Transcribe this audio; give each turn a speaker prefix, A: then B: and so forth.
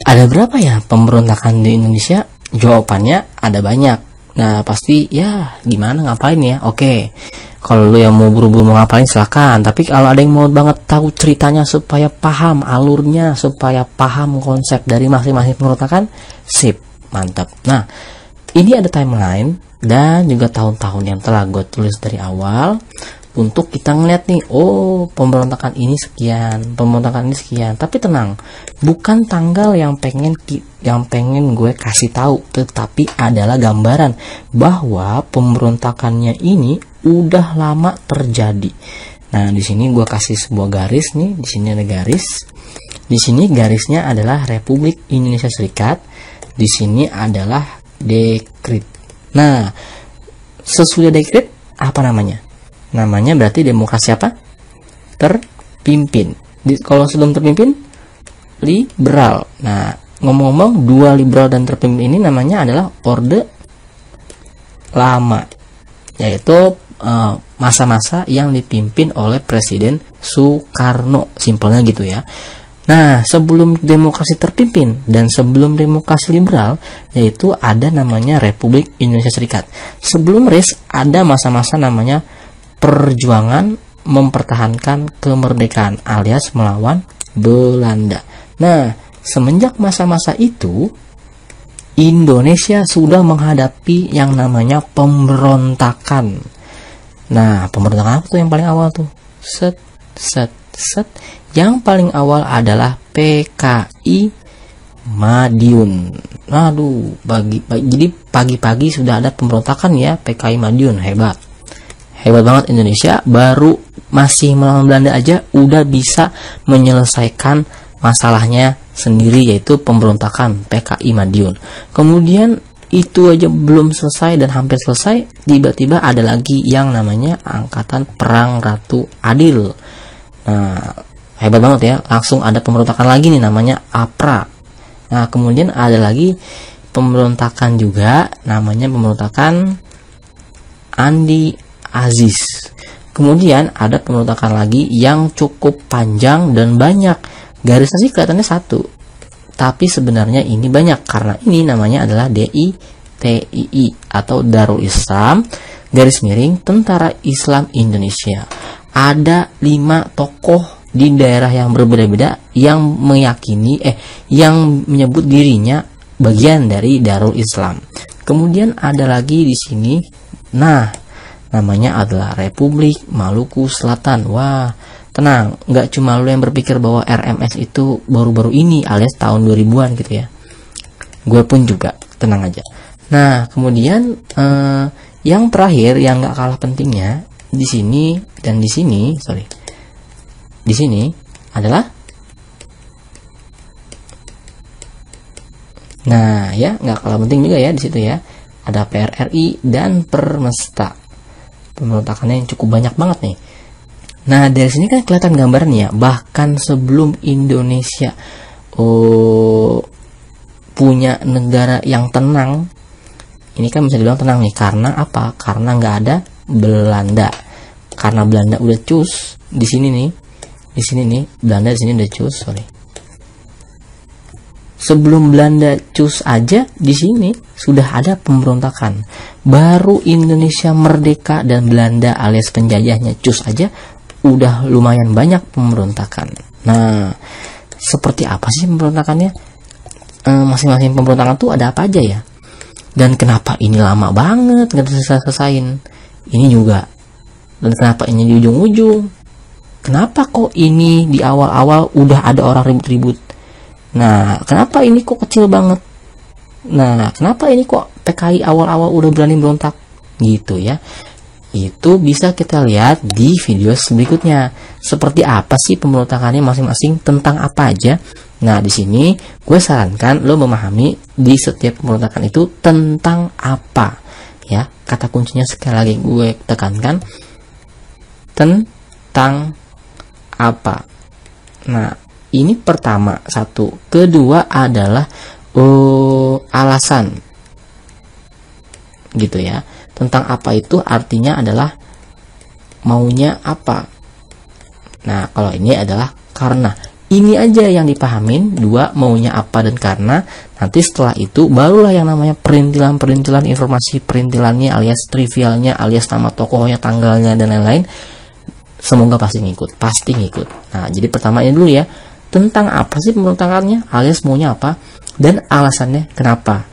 A: Ada berapa ya pemberontakan di Indonesia? Jawabannya ada banyak. Nah pasti ya gimana ngapain ya? Oke, kalau lu yang mau buru-buru mau ngapain silakan. Tapi kalau ada yang mau banget tahu ceritanya supaya paham alurnya, supaya paham konsep dari masing-masing pemberontakan, sip, mantap. Nah ini ada timeline dan juga tahun-tahun yang telah gue tulis dari awal untuk kita ngeliat nih, oh pemberontakan ini sekian, pemberontakan ini sekian. Tapi tenang, bukan tanggal yang pengen gue kasih tahu, tetapi adalah gambaran bahwa pemberontakannya ini udah lama terjadi. Nah di sini gue kasih sebuah garis nih, di sini ada garis, di sini garisnya adalah Republik Indonesia Serikat, di sini adalah dekret. Nah sesudah dekret apa namanya? Namanya berarti demokrasi apa? Terpimpin. Kalau sebelum terpimpin, liberal. Nah, ngomong-ngomong, dua liberal dan terpimpin ini namanya adalah Orde Lama, yaitu masa-masa yang dipimpin oleh Presiden Soekarno. Simpelnya gitu ya. Nah, sebelum demokrasi terpimpin dan sebelum demokrasi liberal, yaitu ada namanya Republik Indonesia Serikat. Sebelum RIS ada masa-masa namanya perjuangan mempertahankan kemerdekaan alias melawan Belanda. Nah, semenjak masa-masa itu Indonesia sudah menghadapi yang namanya pemberontakan. Nah, pemberontakan apa tuh yang paling awal tuh? Set. Yang paling awal adalah PKI Madiun. Aduh, jadi pagi-pagi sudah ada pemberontakan ya, PKI Madiun, hebat banget Indonesia. Baru masih melawan Belanda aja udah bisa menyelesaikan masalahnya sendiri, yaitu pemberontakan PKI Madiun. Kemudian itu aja belum selesai dan hampir selesai, tiba-tiba ada lagi yang namanya Angkatan Perang Ratu Adil. Nah hebat banget ya, langsung ada pemberontakan lagi nih namanya APRA. Nah kemudian ada lagi pemberontakan juga namanya pemberontakan Andi Aziz. Kemudian ada pemberontakan lagi yang cukup panjang dan banyak. Garisnya sih kelihatannya satu, tapi sebenarnya ini banyak karena ini namanya adalah DITII atau Darul Islam garis miring Tentara Islam Indonesia. Ada 5 tokoh di daerah yang berbeda-beda yang meyakini yang menyebut dirinya bagian dari Darul Islam. Kemudian ada lagi di sini, nah namanya adalah Republik Maluku Selatan. Wah, tenang, nggak cuma lu yang berpikir bahwa RMS itu baru-baru ini alias tahun 2000-an gitu ya. Gue pun juga, tenang aja. Nah, kemudian yang terakhir yang nggak kalah pentingnya di sini dan di sini, di sini adalah, nah ya nggak kalah penting juga ya di situ ya. Ada PRRI dan Permesta. Pemberontakannya yang cukup banyak banget nih. Nah dari sini kan kelihatan gambarnya, bahkan sebelum Indonesia punya negara yang tenang, ini kan bisa dibilang tenang nih karena apa? Karena nggak ada Belanda. Karena Belanda udah cus di sini nih, Belanda di sini udah cus. Sebelum Belanda cus aja di sini sudah ada pemberontakan. Baru Indonesia merdeka dan Belanda alias penjajahnya cus aja udah lumayan banyak pemberontakan. Nah, seperti apa sih pemberontakannya? Masing-masing pemberontakan tuh ada apa aja ya? Dan kenapa ini lama banget nggak selesai-selesain? Ini juga. Dan kenapa ini di ujung-ujung? Kenapa kok ini di awal-awal udah ada orang ribut-ribut? Nah, kenapa ini kok kecil banget? Nah, kenapa ini kok PKI awal-awal udah berani berontak? Gitu ya. Itu bisa kita lihat di video berikutnya. Seperti apa sih pemberontakannya masing-masing, tentang apa aja. Nah, di sini gue sarankan lo memahami di setiap pemberontakan itu tentang apa. Ya, kata kuncinya sekali lagi gue tekankan, tentang apa. Nah, ini pertama, satu. Kedua adalah alasan, gitu ya. Tentang apa itu artinya adalah maunya apa. Nah, kalau ini adalah karena. Ini aja yang dipahamin, 2 maunya apa dan karena. Nanti setelah itu barulah yang namanya perintilan informasi perintilannya alias trivialnya alias nama tokohnya, tanggalnya dan lain-lain. Semoga pasti ngikut. Nah, jadi pertama ini dulu ya, tentang apa sih pemberontakannya alias maunya apa dan alasannya kenapa.